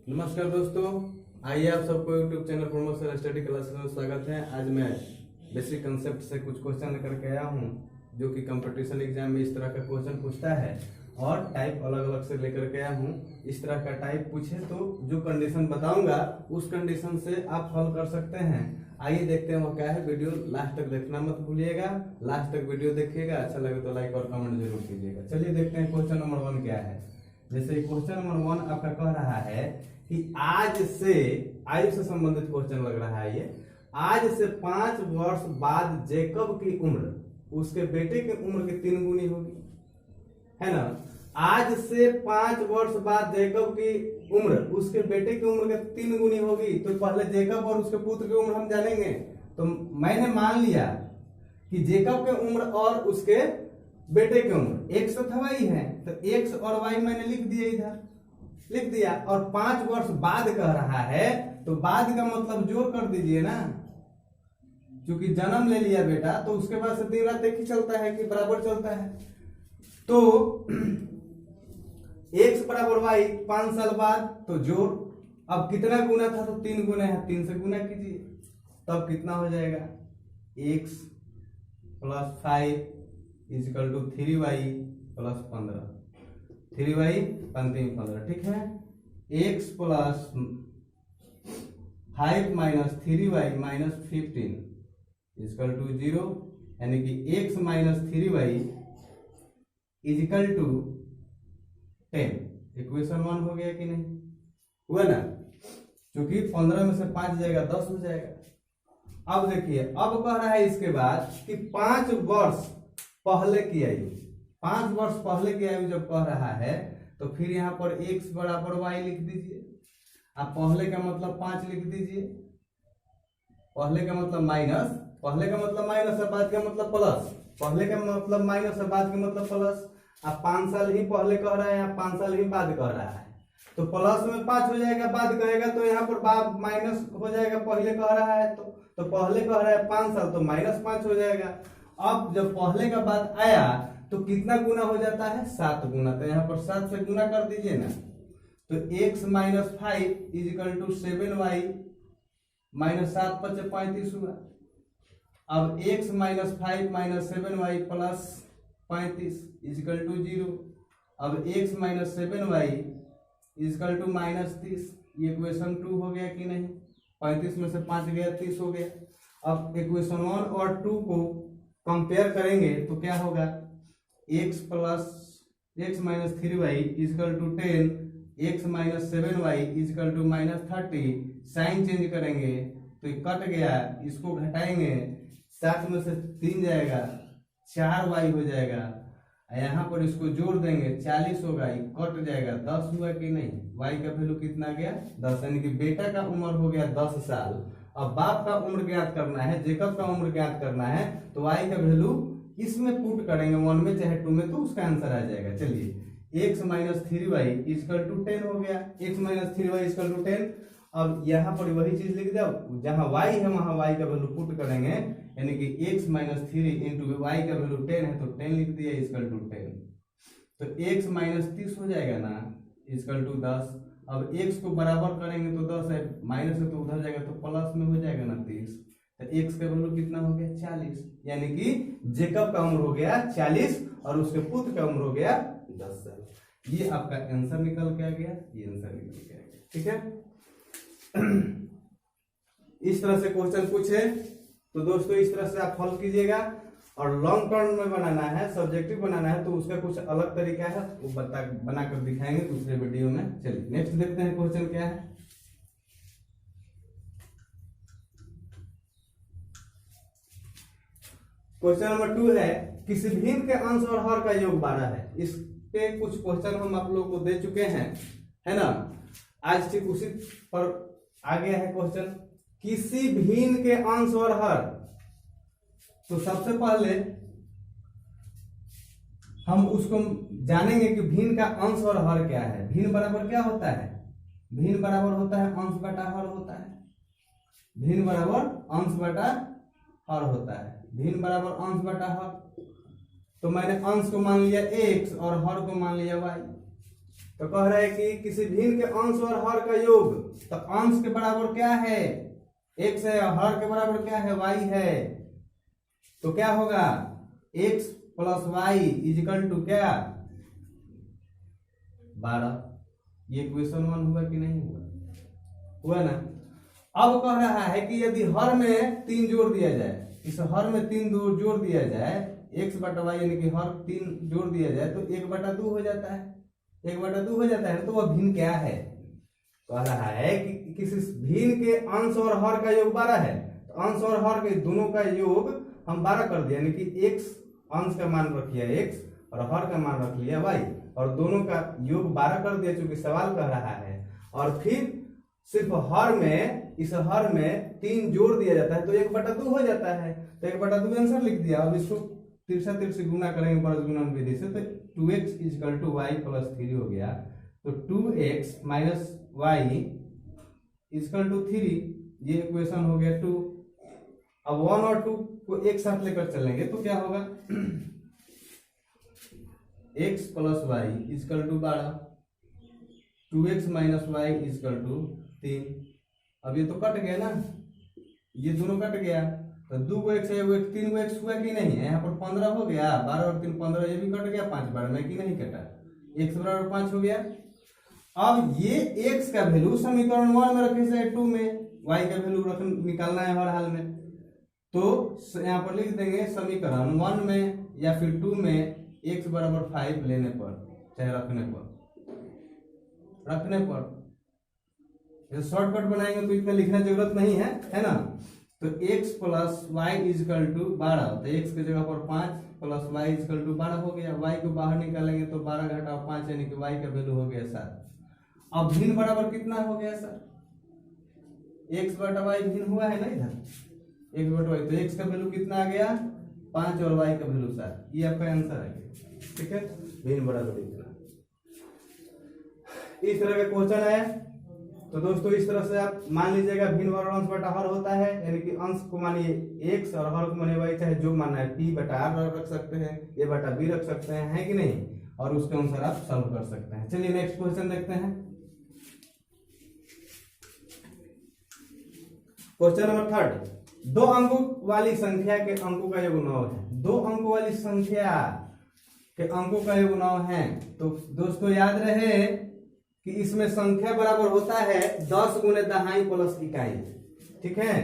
नमस्कार दोस्तों, आइए आप सबको YouTube channel promotion study classes में स्वागत है। आज मैं बेसिक कंसेप्ट से कुछ क्वेश्चन लेकर के आया हूँ जो कि कंपटीशन एग्जाम में इस तरह का क्वेश्चन पूछता है और टाइप अलग अलग से लेकर के आया हूँ। इस तरह का टाइप पूछे तो जो कंडीशन बताऊंगा उस कंडीशन से आप हल कर सकते हैं। आइए देखते हैं वो क्या है। वीडियो लास्ट तक देखना मत भूलिएगा, लास्ट तक वीडियो देखिएगा। अच्छा लगे तो लाइक और कमेंट जरूर कीजिएगा। चलिए देखते हैं क्वेश्चन नंबर 1 क्या है। जैसे क्वेश्चन नंबर 1 आपका कह रहा है कि आयु से संबंधित क्वेश्चन लग रहा है ये। आज से 5 वर्ष बाद जैकब की उम्र उसके बेटे की उम्र की 3 गुनी होगी, है ना। आज से 5 वर्ष बाद जैकब की उम्र उसके बेटे की उम्र के 3 गुनी होगी। तो पहले जैकब और उसके पुत्र की उम्र हम जानेंगे। तो मैंने मान लिया कि जैकब की उम्र और उसके बेटे की उम्र एक्स अथवा y है, तो एक्स और y मैंने लिख दिया, इधर लिख दिया। और 5 वर्ष बाद कह रहा है तो बाद का मतलब जोड़ कर दीजिए ना, क्योंकि जन्म ले लिया बेटा तो उसके बाद से दिन रात एक ही चलता है कि बराबर चलता है। तो x बराबर y 5 साल बाद तो जोड़। अब कितना गुना था तो 3 गुना है, 3 से गुना कीजिए तब कितना हो जाएगा x + 5 = 3y + 15। 3y 15, ठीक है। x + 5 - 3y - 15 = 0, यानी कि x - 3y = 10। इक्वेशन 1 हो गया कि नहीं हुआ ना, क्योंकि 15 में से 5 जाएगा 10 हो जाएगा। अब देखिए, अब कह रहा है इसके बाद कि 5 वर्ष पहले की आयु, 5 वर्ष पहले की आयु जब कह रहा है तो फिर यहाँ पर x बराबर y लिख दीजिए। आप पहले का मतलब 5 लिख दीजिए। पहले का मतलब माइनस, पहले का मतलब माइनस है, बाद का मतलब प्लस। पहले का मतलब माइनस है, बाद का मतलब प्लस। आप 5 साल ही पहले कह रहे हैं, 5 साल ही बाद कह रहा है, तो प्लस में 5 हो जाएगा, बाद कहेगा तो यहाँ पर बाद माइनस हो जाएगा। पहले कह रहा है तो पहले कह रहा है 5 साल तो -5 हो जाएगा। अब जब पहले का बाद आया तो कितना गुना हो जाता है 7 गुना, तो यहाँ पर 7 से गुना कर दीजिए ना। तो x - 5 = 7y - 7 × 5 = 35 हुआ। अब x - 5 - 7y + 35 = 0। अब x - 7y = -30। ये इक्वेशन 2 हो गया कि नहीं। 35 में से 5 गया 30 हो गया। अब इक्वेशन 1 और 2 को कंपेयर करेंगे तो क्या होगा, x - 3y = 10, x - 7y = -30। Sign change करेंगे तो ये कट गया, इसको घटाएंगे, 7 में से 3 जाएगा, 4y हो जाएगा। यहाँ पर इसको जोड़ देंगे 40 होगा, ये कट जाएगा, 10 हुआ कि नहीं। y का वैल्यू कितना गया 10, यानी कि बेटा का उम्र हो गया 10 साल। अब बाप का उम्र ज्ञात करना है, जैकब का उम्र ज्ञात करना है, तो y का वैल्यू इसमें पुट करेंगे 1 में चाहे 2 में, तो उसका आंसर आ जाएगा। चलिए x - 3y = 10 हो गया, x - 3y = 10। अब यहाँ पर वही चीज लिख दो, जहां y है वहां y का वैल्यू पुट करेंगे, यानी कि x - 3 × y का वैल्यू 10 है तो 10 लिख दिया = 10। तो x - 30 हो जाएगा ना = 10। अब x को बराबर करेंगे तो 10 है, माइनस है तो उधर जाएगा तो प्लस में हो जाएगा ना 30। तो x का वैल्यू कितना हो गया 40, यानी कि जैकब का उम्र हो गया 40 और उसके पुत्र का उम्र हो गया 10 साल। ये आपका आंसर निकल के आ गया, ये आंसर निकल के आ गया, ठीक है। इस तरह से क्वेश्चन पूछे तो दोस्तों इस तरह से आप हल कीजिएगा। और लॉन्ग टर्म में बनाना है, सब्जेक्टिव बनाना है, तो उसका कुछ अलग तरीका है, वो बनाकर दिखाएंगे दूसरे वीडियो में। चलिए नेक्स्ट देखते हैं क्वेश्चन क्या है। क्वेश्चन नंबर 2 है, किसी भिन्न के अंश और हर का योग 12 है। इस पे कुछ क्वेश्चन हम आप लोगों को दे चुके हैं, है ना। आज ठीक उसी पर आ गया है क्वेश्चन, किसी भिन्न के अंश और हर। तो सबसे पहले हम उसको जानेंगे कि भिन्न का अंश और हर क्या है। भिन्न बराबर क्या होता है, भिन्न बराबर होता है अंश बटा हर होता है। भिन्न बराबर अंश बटा हर होता है। भिन्न बराबर अंश बटा हर, तो मैंने अंश को मान लिया x और हर को मान लिया y। तो कह रहे हैं कि किसी भिन्न के अंश और हर का योग, तो अंश के बराबर क्या है x है और हर के बराबर क्या है y है, तो क्या होगा x plus y equal to क्या 12। ये क्वेश्चन 1 हुआ कि नहीं हुआ ना। अब कह रहा है कि यदि हर में 3 जोड़ दिया जाए, इस हर में 3 जोड़ दिया जाए, x बटा वाई यानी कि हर 3 जोड़ दिया जाए तो 1/2 हो जाता है, 1/2 हो जाता है। तो वह भिन्न क्या है, कह रहा है कि किसी भिन्न के अंश और हर का योग 12 है, तो अंश और हर के दोनों का योग हम 12 कर दिया, यानी कि x अंश का मान रख लिया x और हर का मान रख लिया y और दोनों का योग 12 कर दिया, चूंकि सवाल कह रहा है। और फिर सिर्फ हर में, इस हर में 3 जोड़ दिया जाता है तो 1/2 हो जाता है, तो 1/2 आंसर लिख दिया। अब इसको तिरछा तिरछी गुना करेंगे परस गुणन विधि से, तो 2x equal to y plus 3 हो गया, तो 2x minus y equal to 3, ये इक्वेशन हो गया 2। अब 1 और 2 को एक साथ लेकर चलेंगे तो क्या होगा x plus y equal to 12, 2x minus y equal to 3। अब ये तो कट गया ना, ये दोनों कट गया, तो 2 को x है, वो 3 को x हुआ कि नहीं है, यहाँ पर 15 हो गया, 12 और 3 15, ये भी कट गया, 5 12 में कि नहीं कटा, x बराबर 5 हो गया। अब ये x का वैल्यू समीकरण 1 में रखे से 2 में y का वैल्यू निकालना है हर हाल में, तो यहाँ पर लिख देंगे समीकरण 1 में या फिर 2 में x बराबर 5 लेने पर, चाहे रखने पर शॉर्टकट बनाएंगे तो इतना लिखने की जरूरत नहीं है ना। तो x plus y equal to 12, तो x की जगह पर 5 प्लस वाई इजकल टू 12 हो गया, y को बाहर निकालेंगे तो 12 घटा 5 यानी कि y का वैल्यू हो गया 7। अब भिन्न बराबर कितना हो गया सर, x बटा वाई भिन्न हुआ है ना इधर, x बटा वाई, तो x का वैल्यू कितना आ गया 5 और y का वैल्यू 7, ये आपका आंसर आ गया। ठीक है, भिन्न बराबर इतना, इस तरह का क्वेश्चन है। तो दोस्तों इस तरह से आप मान लीजिएगा भिन्न बराबर अंश बटा हर होता है, यानी कि अंश को मानिए x और हर को मानिए y, चाहे जो मानना है p बटा r रख सकते हैं, a बटा b रख सकते हैं, है कि नहीं, और उसके अनुसार आप सॉल्व कर सकते हैं। चलिए नेक्स्ट क्वेश्चन देखते हैं। क्वेश्चन नंबर 3, 2 अंकों वाली संख्या के अंकों का योग 9 है, 2 अंकों वाली संख्या के अंकों का योग 9 है। तो दोस्तों याद रहे कि इसमें संख्या बराबर होता है 10 गुने दहाई प्लस इकाई। ठीक है,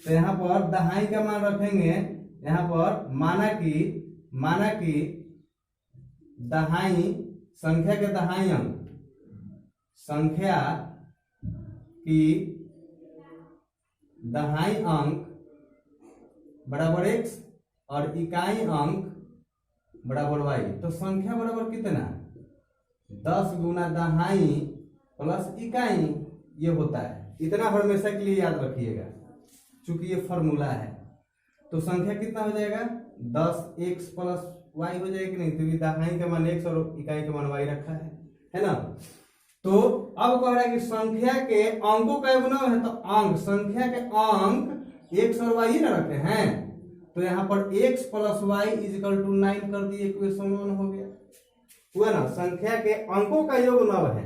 तो यहाँ पर दहाई का मान रखेंगे, यहाँ पर माना कि दहाई संख्या के दहाई अंक, संख्या की दहाई अंक बराबर x और इकाई अंक बराबर y। तो संख्या बराबर कितना 10 गुना दहाई प्लस इकाई, ये होता है। इतना हमेशा के लिए याद रखिएगा चूंकि ये फॉर्मूला है। तो संख्या कितना हो जाएगा 10x प्लस y हो जाएगा कि नहीं, क्योंकि दहाई का मान x और इकाई का मान y रखा है ना। तो अब कह रहा है कि संख्या के अंकों का योग 9 है, तो अंक, संख्या के अंक x और y ही ना रखे हैं, तो यहाँ पर x plus y equal to 9 कर दिए, इक्वेशन 1 हो गया, हुआ ना। संख्या के अंकों का योग 9 है,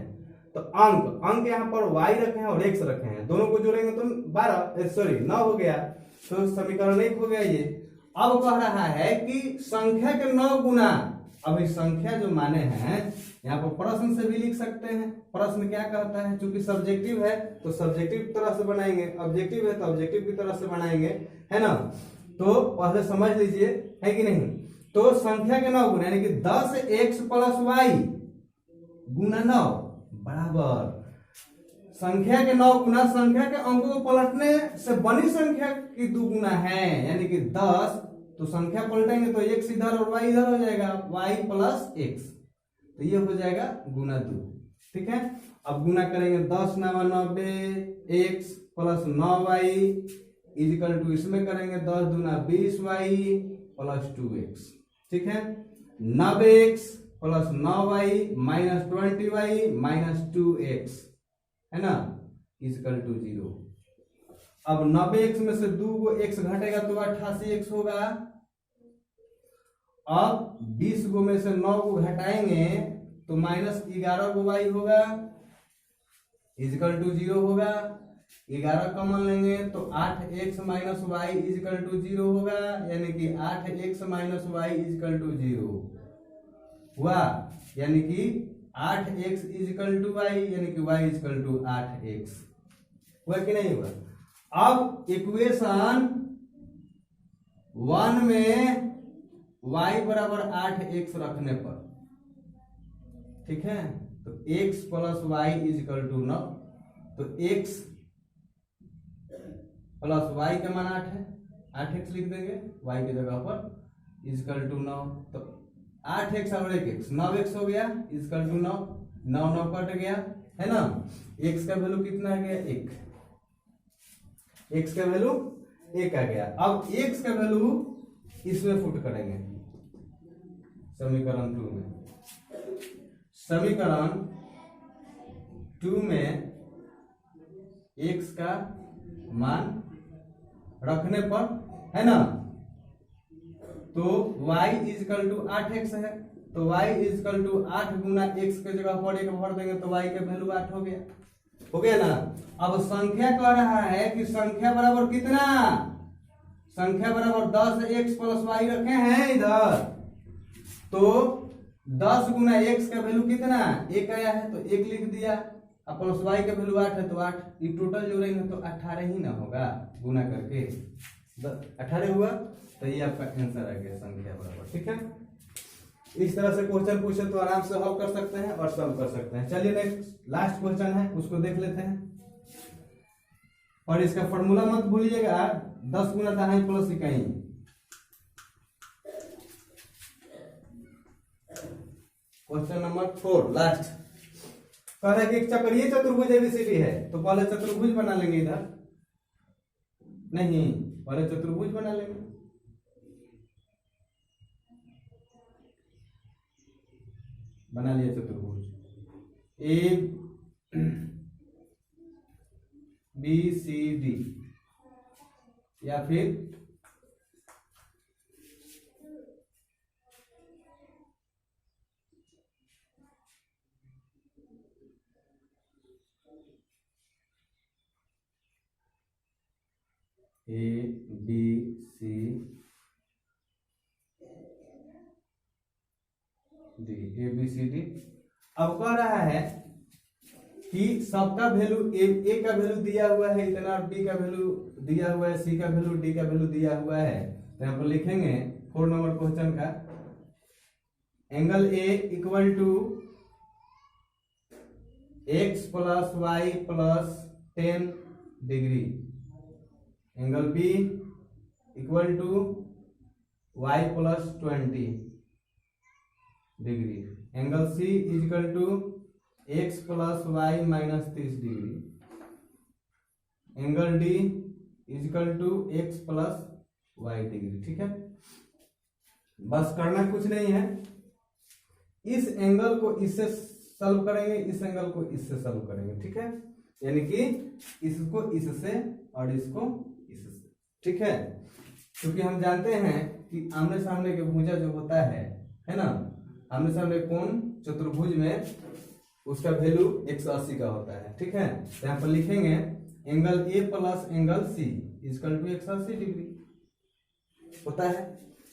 तो अंक यहाँ पर y रखे हैं और x रखे हैं, दोनों को जोड़ेंगे तो 9 हो गया, तो समीकरण 1 हो गया ये। अब कह रहा है कि संख्या के 9 गुना, अब इस संख्या जो माने हैं यहाँ पर प्रश्न से भी लिख सकते हैं। प्रश्न क्या कहता है, चूंकि सब्जेक्टिव है तो सब्जेक्टिव तरह से बनाएंगे, ऑब्जेक्टिव है तो ऑब्जेक्टिव की तरह से बनाएंगे, है ना। तो पहले समझ लीजिए, है कि नहीं। तो संख्या के 9 गुना यानी कि 10x प्लस वाई गुना 9 बराबर संख्या के 9 गुना संख्या के अंकों को पलटने से बनी संख्या की 2 गुना है, यानी कि 10, तो संख्या पलटेंगे तो x इधर और y इधर हो जाएगा, y प्लस x, तो ये हो जाएगा गुना 2। ठीक है, अब गुना करेंगे 10 9 90 x plus 9y is equal to, इसमें करेंगे 10 दूना 20y प्लस 2x। ठीक है, 90x plus 9y minus 20y minus 2x, है ना, इजिकल टू 0। अब 90x में से 2 को x घटेगा तो 88x होगा। अब 20 को में से 9 को घटाएंगे तो -11 होगा इजिकल टू 0 होगा। 11 कॉमन लेंगे तो 8x - y इजिकल टू 0 होगा, यानी कि 8x - y इजिकल टू 0 हुआ, यानी कि 8x इजिकल टू y, यानी कि y इजिकल टू 8x हुआ कि नहीं हुआ। अब इक्वेशन 1 में y बराबर 8x रखने पर, ठीक है, तो x plus y equal to 9, तो x प्लस वाई का मान 8 है, 8x लिख देंगे y की जगह पर इजिकल टू 9, तो 8x और 1x 9x हो गया इजिकल टू 9, 9 9 कट गया है ना। x का वैल्यू कितना आ गया 1, x का वैल्यू 1 आ गया। अब x का वैल्यू इसमें पुट करेंगे समीकरण 2 में। समीकरण 2 में x का मान रखने पर, है ना, तो y इजिकल टू 8x है, तो y इजिकल टू 8 गुना x के जगह पर 1 भर देंगे तो y का वैल्यू 8 हो गया ना। अब संख्या कह रहा है कि संख्या बराबर कितना, संख्या बराबर 10x प्लस वाई रखे हैं इधर, तो 10 गुना x का वैल्यू कितना 1 आया है तो 1 लिख दिया, अब प्लस वाई का वैल्यू 8 है तो 8, ये टोटल जोड़ेंगे तो 18 ही ना होगा, गुना करके 18 हुआ, तो ये आपका आंसर आ गया संख्या बराबर। ठीक है, इस तरह से क्वेश्चन पूछे तो आराम से हल कर सकते हैं और सॉल्व कर सकते हैं। चलिए नेक्स्ट लास्ट क्वेश्चन है उसको देख लेते हैं, और इसका फॉर्मूला मत भूलिएगा, 10 गुना दहाई प्लस इकाई। क्वेश्चन नंबर 4 लास्ट कह रहा है कि एक चक्रीय चतुर्भुज एबीसीडी है, तो पहले चतुर्भुज बना लेंगे, इधर नहीं पहले चतुर्भुज बना लेंगे। बना लिया चतुर्भुज ए बी सी डी, या फिर A B C D, A B C D. अब कह रहा है कि सबका वैल्यू ए का वैल्यू दिया हुआ है इतना, बी का वैल्यू दिया हुआ है, सी का वैल्यू, डी का वैल्यू दिया हुआ है, तो यहाँ पर लिखेंगे 4 नंबर क्वेश्चन का, angle A equal to x plus y plus 10 degree, angle B equal to y plus 20 degree, angle C equal to x plus y minus 30 degree, angle D equal to x plus y degree. ठीक है, बस करना कुछ नहीं है, इस angle को इससे सॉल्व करेंगे, इस एंगल को इससे सॉल्व करेंगे। ठीक है, यानी कि इसको इससे और इसको इससे। ठीक है, क्योंकि हम जानते हैं कि आमने सामने के भुजा जो होता है ना, आमने सामने कोण चतुर्भुज में उसका वैल्यू 180 का होता है। ठीक है, तो यहाँ पर लिखेंगे angle A plus angle C equal to 180 degree होता है।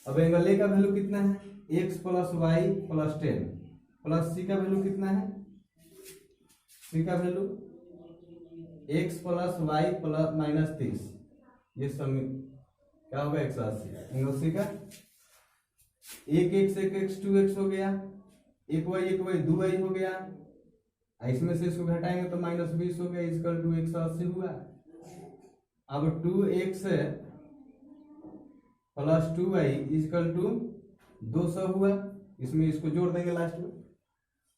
अब एंगल ए का वैल्यू कितना है, x plus y plus 10, plus C का वैल्यू कितना है, सी का value x plus y plus minus 30, ये सब क्या होगा 180। एंगल सी का एक एक्स 2x हो गया, एक वाई 2y हो गया, इसमें से इसको घटाएंगे तो माइनस 20 हो गया, इक्वल टू 180 हुआ। अब 2x plus 2y equal to 200 हुआ, इसमें इसको जोड़ देंगे लास्ट में,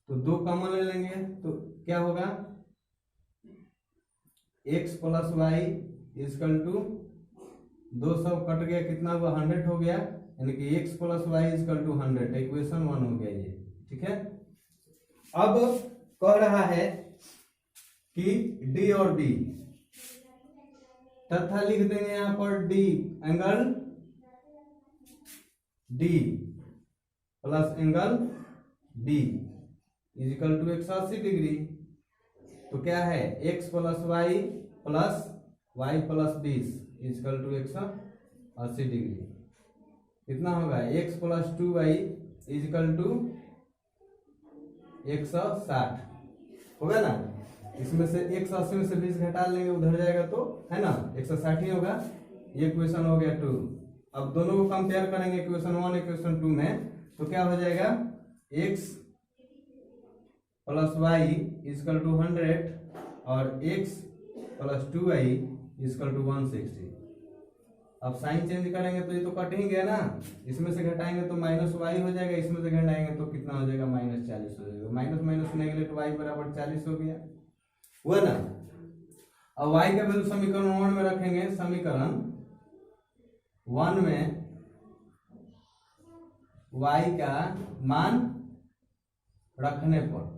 तो 2 कॉमन ले लेंगे तो क्या होगा, x plus y equal to 200 cut गया, कितना हुआ 100 हो गया, यानी कि x plus y equal to 100, equation 1 हो गया ये। ठीक है, अब कह रहा है कि d और b तथा लिख देंगे यहां पर d, angle d plus angle b equal to 180 degree. तो क्या है x plus y plus 20 equal to 180 degree. कितना होगा x plus 2y is equal to 160 होगा ना। इसमें से 180 में से 20 घटा लेंगे, उधर जाएगा तो है ना 160 ही होगा। ये क्वेश्चन हो गया 2। अब दोनों को कंपेयर करेंगे क्वेश्चन 1 और क्वेश्चन 2 में, तो क्या हो जाएगा x plus y equal to 100 और x plus 2y is equal to 160। अब साइन चेंज करेंगे तो ये तो कट ही गया ना, इसमें से घटाएंगे तो माइनस वाई हो जाएगा, इसमें से घटाएंगे तो कितना हो जाएगा -40 हो जाएगा। माइनस माइनस नेगलेक्ट वाई बराबर 40 हो गया, हुआ ना। अब y का वैल्यू समीकरण 1 में रखेंगे। समीकरण 1 में y का मान रखने पर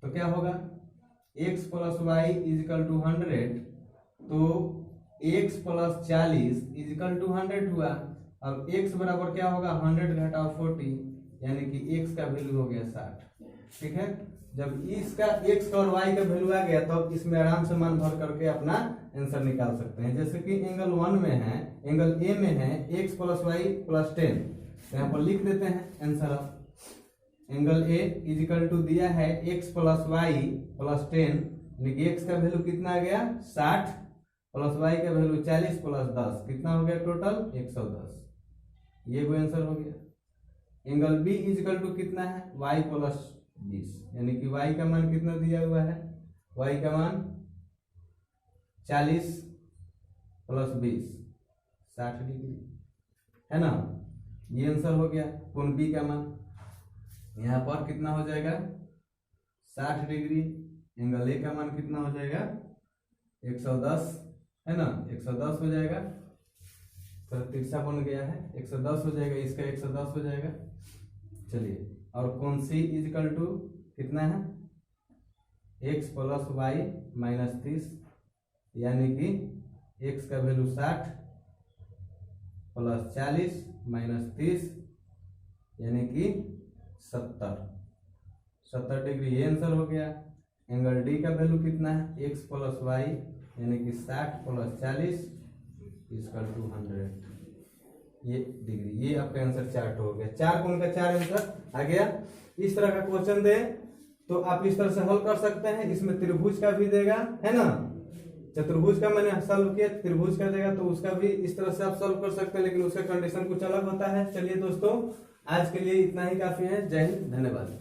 तो क्या होगा x plus y equal to 100, तो x प्लस 40 इजिकल टू 100 हुआ। अब x बराबर क्या होगा 100 घटाओ 40, यानी कि x का वैल्यू हो गया 60। ठीक है, जब इसका x का और y का वैल्यू आ गया तो इसमें आराम से मान भर करके अपना आंसर निकाल सकते हैं। जैसे कि एंगल 1 में है, एंगल A में है x प्लस वाई प्लस 10, तो यहाँ पर लिख देते हैं answer. Angle A equal to दिया है x प्लस वाई प्लस 10, यानी कि x का वैल्यू कितना आ गया 60 प्लस y का वैल्यू 40 प्लस 10, कितना हो गया टोटल 110। ये वो आंसर हो गया। एंगल B इजिकल टू कितना है y प्लस 20, यानी कि y का मान कितना दिया हुआ है, y का मान 40 प्लस 20 60 डिग्री है ना। ये आंसर हो गया। कोण B का मान यहाँ पर कितना हो जाएगा 60 डिग्री। एंगल A का मान कितना हो जाएगा 110 है ना, 110 हो जाएगा। तो तिरछा बन गया है 110 हो जाएगा, इसका 110 हो जाएगा। चलिए, और कोण C इजिकल टू कितना है x प्लस वाई माइनस 30, यानी कि x का वैल्यू 60 प्लस 40 माइनस 30, यानी कि 70 डिग्री। ये आंसर हो गया। एंगल D का वैल्यू कितना है x प्लस वाई, यानी कि 60 प्लस 40 इजकल टू 100 ये डिग्री। ये आपका आंसर चार्ट हो गया। 4 कोण का 4 आंसर आ गया। इस तरह का क्वेश्चन दे तो आप इस तरह से हल कर सकते हैं। इसमें त्रिभुज का भी देगा है ना, चतुर्भुज का मैंने सॉल्व किया, त्रिभुज का देगा तो उसका भी इस तरह से आप सॉल्व कर सकते हैं, लेकिन उसका कंडीशन कुछ अलग होता है। चलिए दोस्तों, आज के लिए इतना ही काफी है। जय हिंद, धन्यवाद।